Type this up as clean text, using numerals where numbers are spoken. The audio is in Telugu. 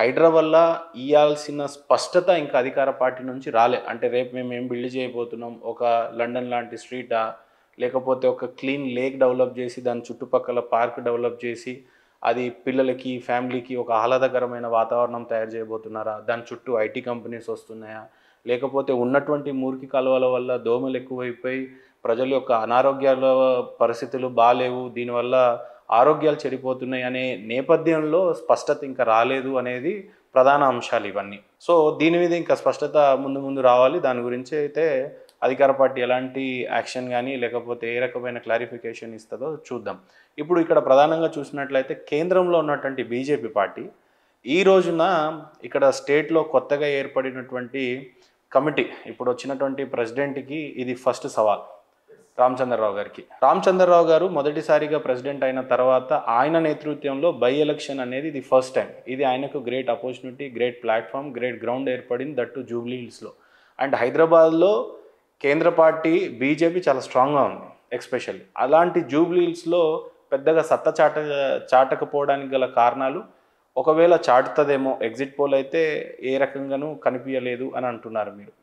హైడ్రా వల్ల ఇయ్యాల్సిన స్పష్టత ఇంకా అధికార పార్టీ నుంచి రాలే. అంటే రేపు మేమేం బిల్డ్ చేయబోతున్నాం, ఒక లండన్ లాంటి స్ట్రీటా, లేకపోతే ఒక క్లీన్ లేక్ డెవలప్ చేసి, దాని చుట్టుపక్కల పార్క్ డెవలప్ చేసి, అది పిల్లలకి, ఫ్యామిలీకి ఒక ఆహ్లాదకరమైన వాతావరణం తయారు చేయబోతున్నారా? దాని చుట్టూ ఐటీ కంపెనీస్ వస్తున్నాయా? లేకపోతే ఉన్నటువంటి మురికి కాలువల వల్ల దోమలు ఎక్కువైపోయి, ప్రజల యొక్క అనారోగ్యాల పరిస్థితులు బాలేవు, దీనివల్ల ఆరోగ్యాలు చెడిపోతున్నాయి అనే నేపథ్యంలో స్పష్టత ఇంకా రాలేదు అనేది ప్రధాన అంశాలు ఇవన్నీ. సో, దీని మీద ఇంకా స్పష్టత ముందు ముందు రావాలి. దాని గురించి అయితే అధికార పార్టీ ఎలాంటి యాక్షన్ గానీ, లేకపోతే ఏ రకమైన క్లారిఫికేషన్ ఇస్తదో చూద్దాం. ఇప్పుడు ఇక్కడ ప్రధానంగా చూసినట్లయితే కేంద్రంలో ఉన్నటువంటి బీజేపీ పార్టీ ఈ రోజున ఇక్కడ స్టేట్‌లో కొత్తగా ఏర్పడినటువంటి కమిటీ, ఇప్పుడు వచ్చినటువంటి ప్రెసిడెంట్‌కి ఇది ఫస్ట్ సవాల్. రామచంద్రరావు గారికి. రామచంద్రరావు గారు మొదటిసారిగా ప్రెసిడెంట్ అయిన తర్వాత ఆయన నేతృత్వంలో బై ఎలక్షన్ అనేది ఇది ఫస్ట్ టైం. ఇది ఆయనకు great opportunity, great platform, great ground ఏర్పడింది. దట్ టు జూబ్లీ హిల్స్‌లో. అండ్ హైదరాబాద్‌లో కేంద్ర పార్టీ బీజేపీ చాలా స్ట్రాంగ్‌గా ఉంది ఎస్పెషల్లీ. అలాంటి జూబ్లీ హిల్స్‌లో పెద్దగా సత్తా చాటకపోవడానికి గల కారణాలు, ఒకవేళ చాటుతదేమో, ఎగ్జిట్ పోల్ అయితే ఏ రకంగానూ కనిపియలేదు అని అంటున్నారు మీరు.